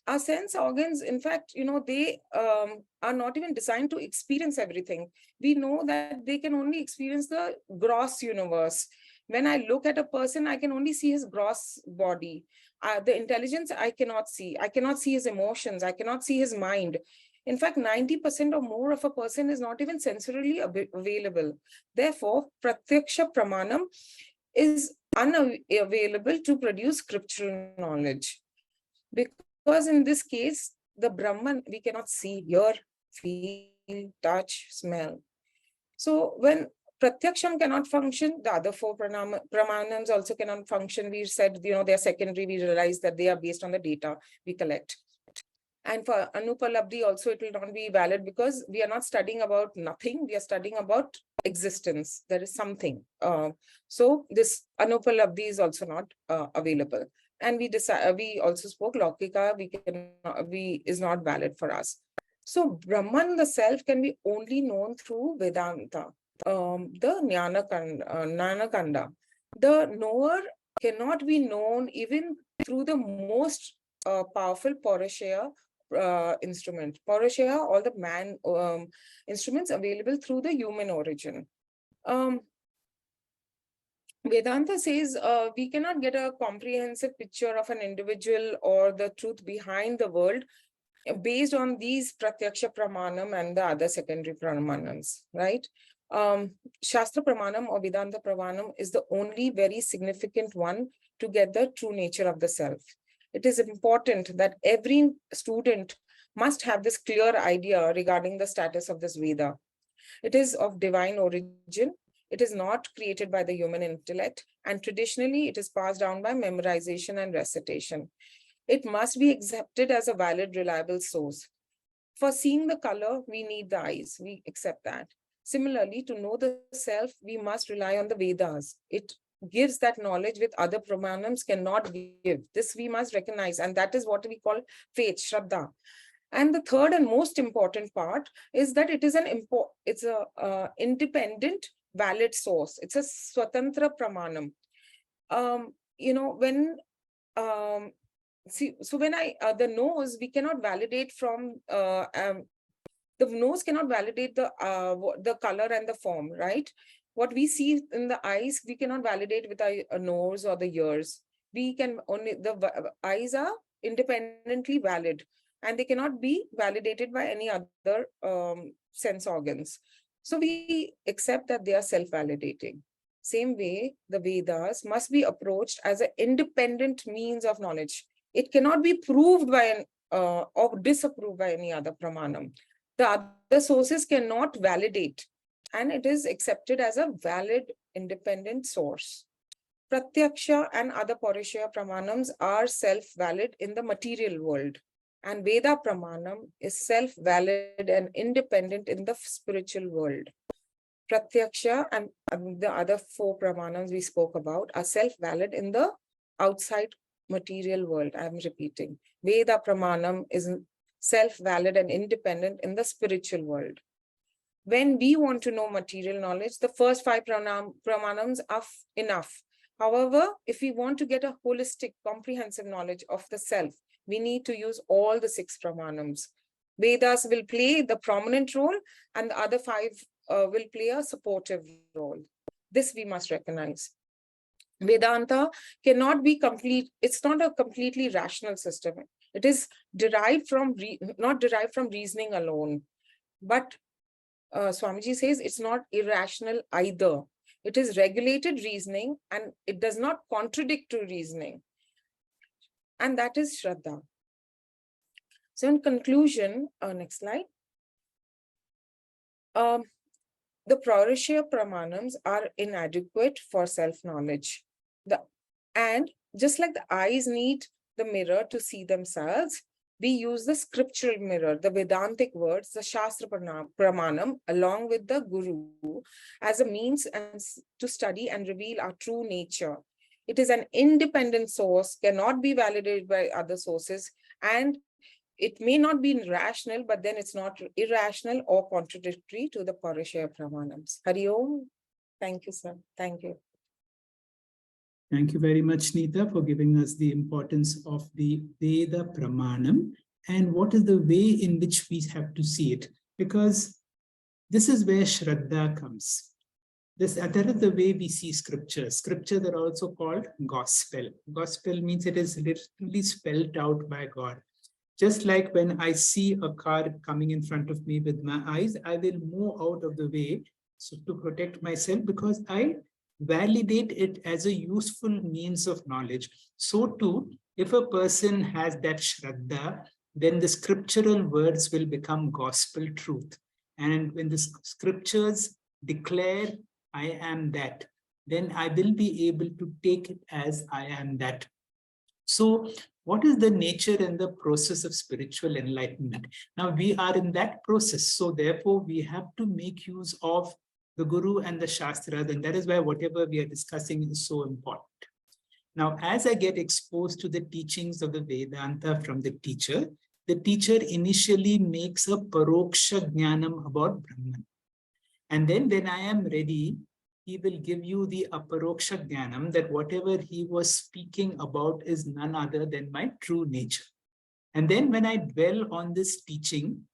our sense organs, in fact, they are not even designed to experience everything. We know that they can only experience the gross universe. When I look at a person, I can only see his gross body. The intelligence I cannot see. I cannot see his emotions. I cannot see his mind. In fact, 90% or more of a person is not even sensorily available. Therefore, Pratyaksha Pramanam is unavailable to produce scriptural knowledge. Because in this case, the Brahman, we cannot see, hear, feel, touch, smell. So when Pratyaksham cannot function, the other four pramanams also cannot function. We said, they are secondary. We realized that they are based on the data we collect. And for Anupalabdhi also, it will not be valid because we are not studying about nothing. We are studying about existence. There is something. So this Anupalabdhi is also not available. And we also spoke Laukika, is not valid for us. So Brahman, the self, can be only known through Vedanta, the Jnana Kanda. The knower cannot be known even through the most powerful Paurushaya instrument. Paurushaya, all the man instruments available through the human origin. Vedanta says we cannot get a comprehensive picture of an individual or the truth behind the world based on these Pratyaksha Pramanam and the other secondary Pramanams, right? Shastra Pramanam or Vedanta Pramanam is the only very significant one to get the true nature of the self. It is important that every student must have this clear idea regarding the status of this Veda. It is of divine origin. It is not created by the human intellect, and traditionally it is passed down by memorization and recitation. It must be accepted as a valid, reliable source. For seeing the color, we need the eyes. We accept that. Similarly, to know the self, we must rely on the Vedas. It gives that knowledge which other Pramanams cannot give. This we must recognize, and that is what we call faith, Shraddha. And the third and most important part is that it is independent, valid source. It's a Swatantra Pramanam. The nose, we cannot validate from the nose cannot validate the color and the form, right? What we see in the eyes, we cannot validate with our nose or the ears. We can only, the eyes are independently valid and they cannot be validated by any other sense organs. So we accept that they are self-validating. Same way, the Vedas must be approached as an independent means of knowledge. It cannot be proved by or disapproved by any other pramanam. The other sources cannot validate, and it is accepted as a valid independent source. Pratyaksha and other Paurushaya pramanams are self-valid in the material world, and Veda pramanam is self-valid and independent in the spiritual world. Pratyaksha and the other four pramanams we spoke about are self-valid in the outside material world. I'm repeating. Veda pramanam is self-valid and independent in the spiritual world. When we want to know material knowledge, the first five pramanams are enough. However, if we want to get a holistic, comprehensive knowledge of the self, we need to use all the six pramanams. Vedas will play the prominent role and the other five will play a supportive role. This we must recognize. Vedanta cannot be complete. It's not a completely rational system. It is derived from, not derived from reasoning alone. But Swamiji says it's not irrational either. It is regulated reasoning and it does not contradict to reasoning. And that is Shraddha. So in conclusion, next slide. The Paurushaya Pramanams are inadequate for self-knowledge. And just like the eyes need the mirror to see themselves, we use the scriptural mirror, the Vedantic words, the Shastra Pramanam, along with the Guru, as a means to study and reveal our true nature. It is an independent source, cannot be validated by other sources, and it may not be rational, but then it's not irrational or contradictory to the Paurushaya Pramanams. Hari Om. Thank you, sir. Thank you. Thank you very much, Neeta, for giving us the importance of the Veda Pramanam and what is the way in which we have to see it. Because this is where Shraddha comes. That is the way we see scriptures. Scriptures are also called gospel. Gospel means it is literally spelled out by God. Just like when I see a car coming in front of me with my eyes, I will move out of the way so to protect myself, because I validate it as a useful means of knowledge. So too, if a person has that shraddha, then the scriptural words will become gospel truth. And when the scriptures declare I am that, then I will be able to take it as I am that. So what is the nature and the process of spiritual enlightenment? Now we are in that process. So therefore we have to make use of the Guru and the Shastras, and that is why whatever we are discussing is so important. Now, as I get exposed to the teachings of the Vedanta from the teacher initially makes a paroksha jnanam about Brahman. And then when I am ready, he will give you the aparoksha jnanam that whatever he was speaking about is none other than my true nature. And then when I dwell on this teaching,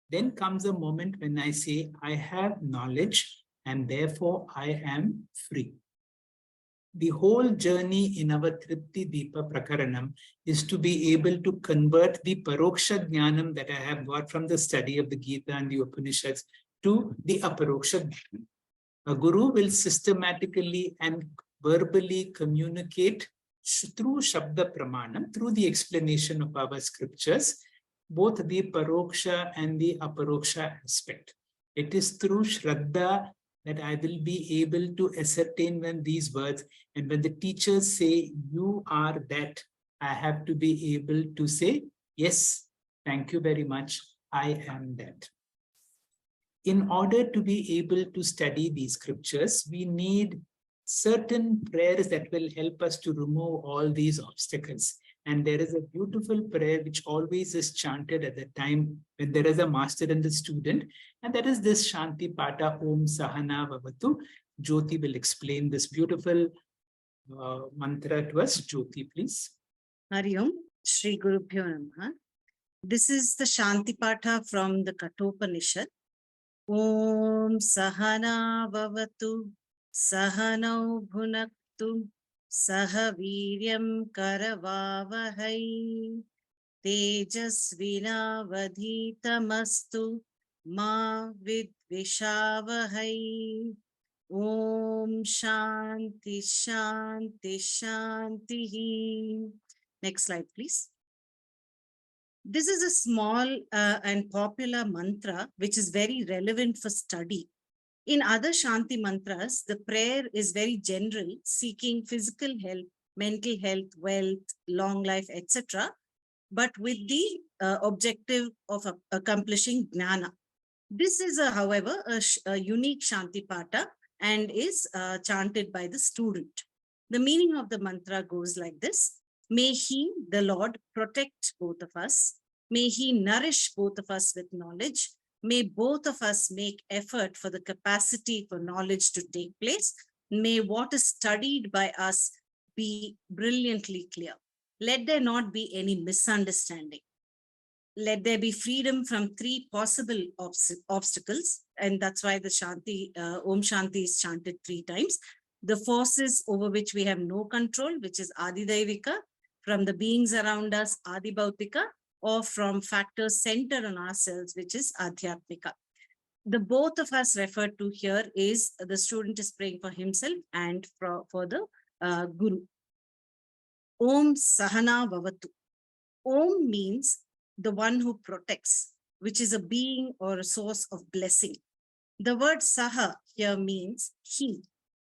then comes a moment when I say, I have knowledge and therefore I am free. The whole journey in our Tripti Deepa Prakaranam is to be able to convert the paroksha jnanam that I have got from the study of the Gita and the Upanishads to the aparoksha jnanam. A guru will systematically and verbally communicate through Shabda Pramanam, through the explanation of our scriptures, both the paroksha and the aparoksha aspect. It is through Shraddha that I will be able to ascertain when these words, and when the teachers say, you are that, I have to be able to say, yes, thank you very much, I am that. In order to be able to study these scriptures, we need certain prayers that will help us to remove all these obstacles. And there is a beautiful prayer which always is chanted at the time when there is a master and the student, and that is this Shanti Pata Om Sahana Vavatu. Jyoti will explain this beautiful mantra to us. Jyoti, please. Hari Om, Shri Guru Bhyo Namaha. This is the Shanti Patha from the Kathopanishad. Om Sahana Vavatu Sahanau Bhunaktu Saha Viryam Karavavahai Tejasvinavadhitamastu Ma Vidvishavahai. Om Shanti Shanti Shanti. Next slide, please. This is a small and popular mantra which is very relevant for study. In other Shanti mantras, the prayer is very general, seeking physical health, mental health, wealth, long life, etc., but with the objective of accomplishing jnana. This is, however, a unique Shanti Pata and is chanted by the student. The meaning of the mantra goes like this. May he, the Lord, protect both of us. May he nourish both of us with knowledge. May both of us make effort for the capacity for knowledge to take place. May what is studied by us be brilliantly clear. Let there not be any misunderstanding. Let there be freedom from three possible obstacles. And that's why the Shanti, Om Shanti is chanted 3 times. The forces over which we have no control, which is Adidevika, from the beings around us, Adi Bhautika, or from factors centered on ourselves, which is Adhyatmika. The both of us referred to here is the student is praying for himself and for the Guru. Om Sahana Vavatu. Om means the one who protects, which is a being or a source of blessing. The word Saha here means he.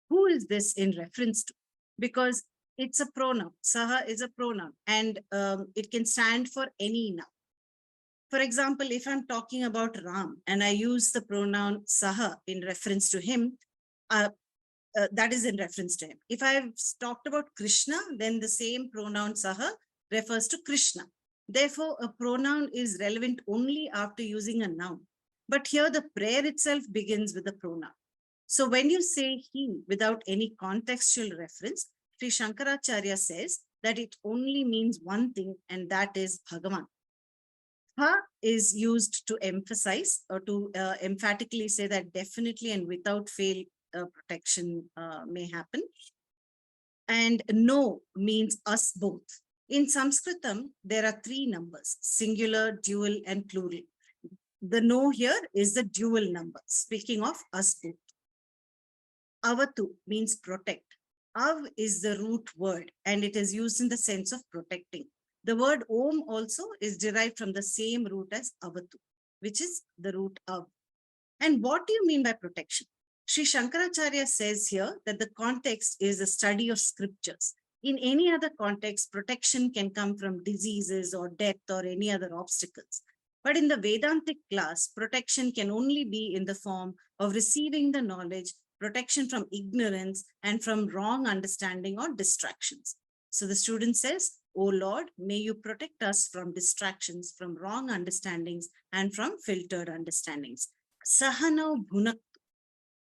Who is this in reference to? Because it's a pronoun. Saha is a pronoun and it can stand for any noun. For example, if I'm talking about Ram and I use the pronoun Saha in reference to him, that is in reference to him. If I've talked about Krishna, then the same pronoun Saha refers to Krishna. Therefore, a pronoun is relevant only after using a noun. But here the prayer itself begins with a pronoun. So when you say he without any contextual reference, Sri Shankaracharya says that it only means one thing, and that is Bhagavan. Ha is used to emphasize or to emphatically say that definitely and without fail, protection may happen. And no means us both. In Sanskritam, there are 3 numbers, singular, dual, and plural. The no here is the dual number, speaking of us both. Avatu means protect. Av is the root word and it is used in the sense of protecting. The word Om also is derived from the same root as Avatu, which is the root Av. And what do you mean by protection? Sri Shankaracharya says here that the context is the study of scriptures. In any other context, protection can come from diseases or death or any other obstacles. But in the Vedantic class, protection can only be in the form of receiving the knowledge, protection from ignorance and from wrong understanding or distractions. So the student says, "O Lord, may you protect us from distractions, from wrong understandings and from filtered understandings." Sahana bhunaktu.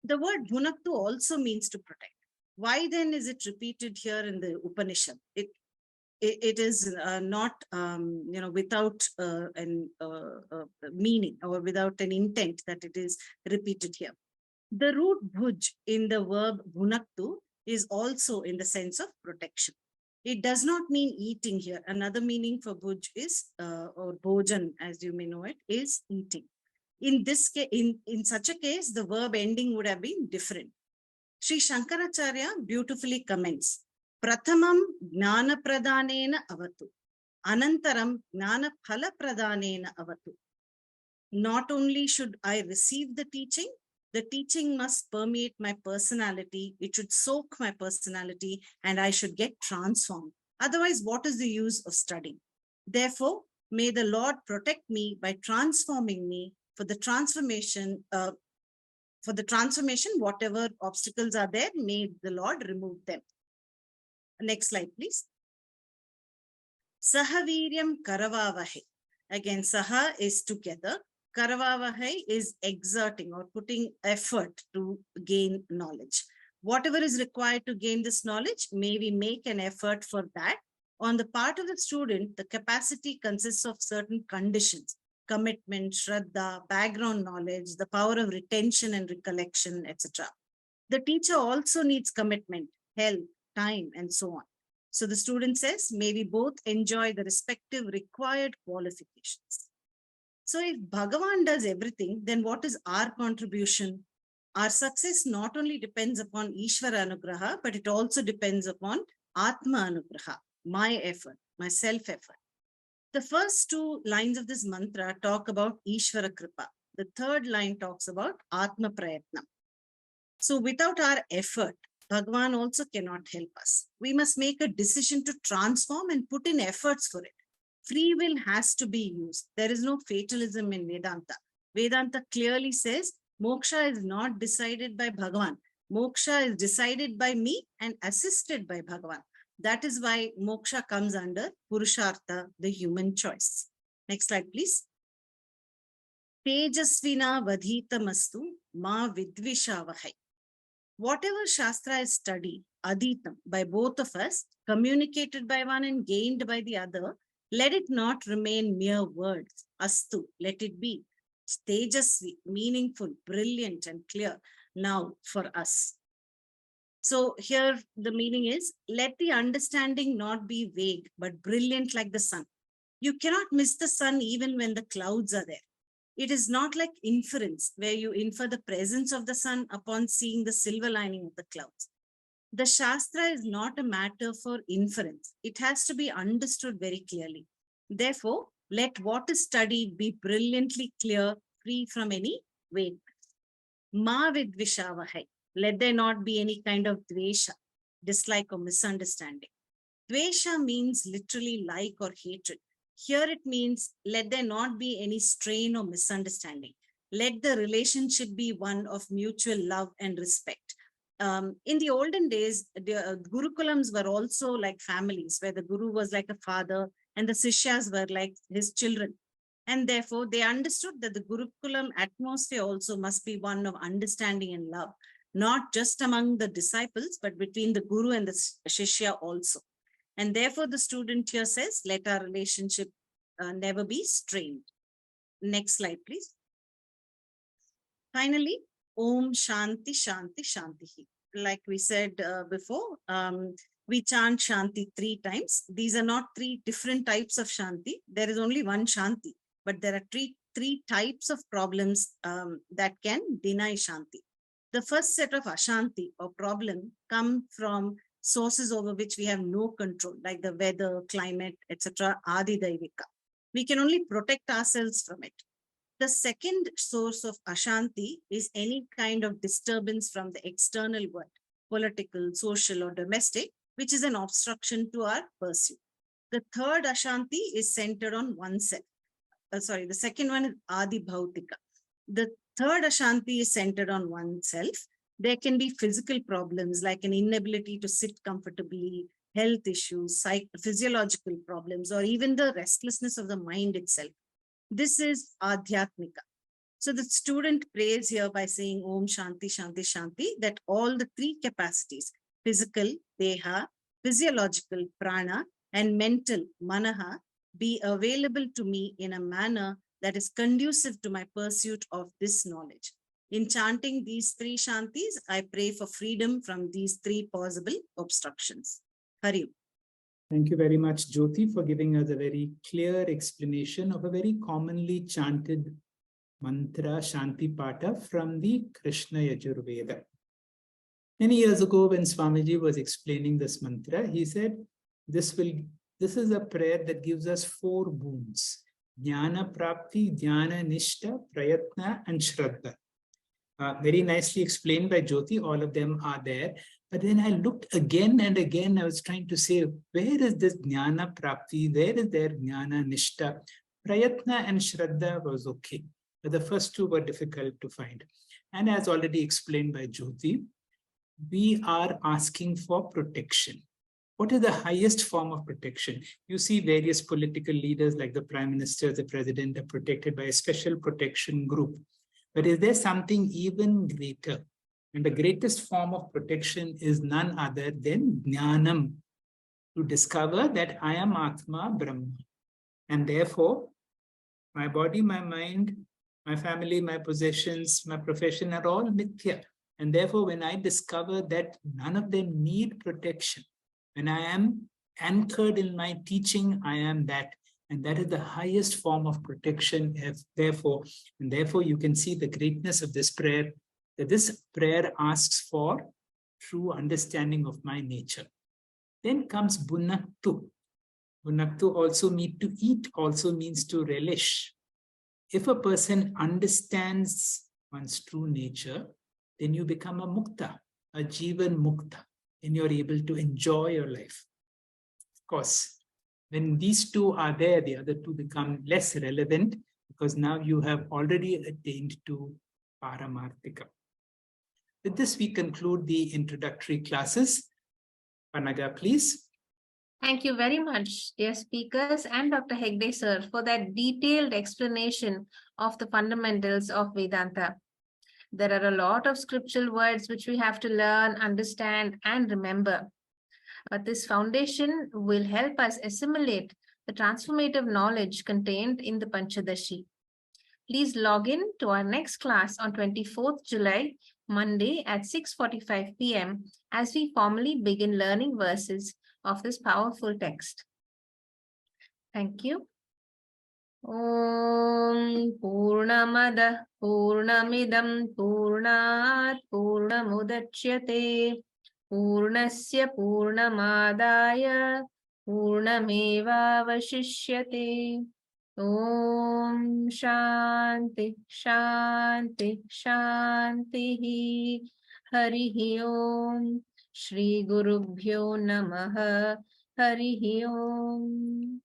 The word bhunaktu also means to protect. Why then is it repeated here in the Upanishad? It is not, without an meaning or without an intent that it is repeated here. The root bhuj in the verb bhunaktu is also in the sense of protection. It does not mean eating here. Another meaning for bhuj is, or bhojan, as you may know it, is eating. In this case, in such a case, the verb ending would have been different. Sri Shankaracharya beautifully comments, Prathamam Gnana Pradhanena Avatu, Anantaram Gnana Phala Pradhanena Avatu. Not only should I receive the teaching must permeate my personality, it should soak my personality, and I should get transformed. Otherwise, what is the use of studying? Therefore, may the Lord protect me by transforming me for the transformation, whatever obstacles are there, may the Lord remove them. Next slide, please. Sahaviryam Karavavahe. Again, Saha is together. Karavavahe is exerting or putting effort to gain knowledge. Whatever is required to gain this knowledge, may we make an effort for that. On the part of the student, the capacity consists of certain conditions: commitment, shraddha, background knowledge, the power of retention and recollection, etc. The teacher also needs commitment, health, time, and so on. So the student says, may we both enjoy the respective required qualifications. So if Bhagavan does everything, then what is our contribution? Our success not only depends upon Ishvara Anugraha, but it also depends upon Atma Anugraha, my effort, my self-effort. The first 2 lines of this mantra talk about Ishvara Kripa. The third line talks about Atma Prayatna. So without our effort, Bhagavan also cannot help us. We must make a decision to transform and put in efforts for it. Free will has to be used. There is no fatalism in Vedanta. Vedanta clearly says, moksha is not decided by Bhagavan. Moksha is decided by me and assisted by Bhagavan. That is why moksha comes under Purushartha, the human choice. Next slide, please. Tejasvina vadhitamastu ma vidvishavahai. Whatever Shastra is studied, Aditam, by both of us, communicated by one and gained by the other, let it not remain mere words. Astu, let it be. Tejasvi, meaningful, brilliant, and clear now for us. So here the meaning is, let the understanding not be vague, but brilliant like the sun. You cannot miss the sun even when the clouds are there. It is not like inference, where you infer the presence of the sun upon seeing the silver lining of the clouds. The Shastra is not a matter for inference. It has to be understood very clearly. Therefore, let what is studied be brilliantly clear, free from any vagueness. Ma vidvishavahai. Let there not be any kind of dvesha, dislike or misunderstanding. Dvesha means literally like or hatred. Here it means let there not be any strain or misunderstanding. Let the relationship be one of mutual love and respect. In the olden days, the Gurukulams were also like families, where the Guru was like a father and the Sishyas were like his children. And therefore, they understood that the Gurukulam atmosphere also must be one of understanding and love, not just among the disciples, but between the Guru and the Shishya also. And therefore, the student here says, let our relationship never be strained. Next slide, please. Finally, Om Shanti Shanti Shanti. Like we said before, we chant Shanti 3 times. These are not 3 different types of Shanti. There is only one Shanti, but there are three types of problems that can deny Shanti. The first set of Ashanti or problem come from sources over which we have no control, like the weather, climate, etc. Adi Daivika. We can only protect ourselves from it. The second source of Ashanti is any kind of disturbance from the external world, political, social, or domestic, which is an obstruction to our pursuit. The third Ashanti is centered on oneself. The second one is Adi Bhautika. The third Ashanti is centered on oneself. There can be physical problems like an inability to sit comfortably, health issues, physiological problems, or even the restlessness of the mind itself. This is Adhyatmika. So the student prays here by saying Om Shanti Shanti Shanti, that all the 3 capacities, physical, Deha, physiological, Prana, and mental, Manaha, be available to me in a manner that is conducive to my pursuit of this knowledge. In chanting these 3 Shantis, I pray for freedom from these 3 possible obstructions. Hari Om. Thank you very much, Jyoti, for giving us a very clear explanation of a very commonly chanted mantra, Shanti Pata, from the Krishna Yajurveda. Many years ago, when Swamiji was explaining this mantra, he said, this is a prayer that gives us 4 boons: Jnana Prapti, Jnana Nishta, Prayatna, and Shraddha. Very nicely explained by Jyoti, all of them are there. But then I looked again and again, I was trying to say, where is this Jnana Prapti? Where is there Jnana Nishta? Prayatna and Shraddha was okay, but the first 2 were difficult to find. And as already explained by Jyoti, we are asking for protection. What is the highest form of protection? You see various political leaders like the Prime Minister, the President are protected by a special protection group. But is there something even greater? And the greatest form of protection is none other than Jnanam, to discover that I am Atma Brahma. And therefore, my body, my mind, my family, my possessions, my profession are all mithya. And therefore, when I discover that none of them need protection, when I am anchored in my teaching, I am that. And that is the highest form of protection, therefore. And therefore, you can see the greatness of this prayer, that this prayer asks for true understanding of my nature. Then comes Bunaktu. Bunaktu also means to eat, also means to relish. If a person understands one's true nature, then you become a mukta, a jivan mukta, and you're able to enjoy your life. Of course, when these 2 are there, the other 2 become less relevant, because now you have already attained to Paramarthika. With this, we conclude the introductory classes. Panaga, please. Thank you very much, dear speakers and Dr. Hegde sir, for that detailed explanation of the fundamentals of Vedanta. There are a lot of scriptural words which we have to learn, understand, and remember. But this foundation will help us assimilate the transformative knowledge contained in the Panchadashi. Please log in to our next class on 24th July, Monday at 6:45 p.m. as we formally begin learning verses of this powerful text. Thank you. Om Purnamada Purnamidam Purnat Purnamudachyate Purnasya Purnamadaya Purnamevavashishyate. Om Shanti Shanti Shanti. Harihi Om. Shri Gurubhyo Namaha. Harihi Om.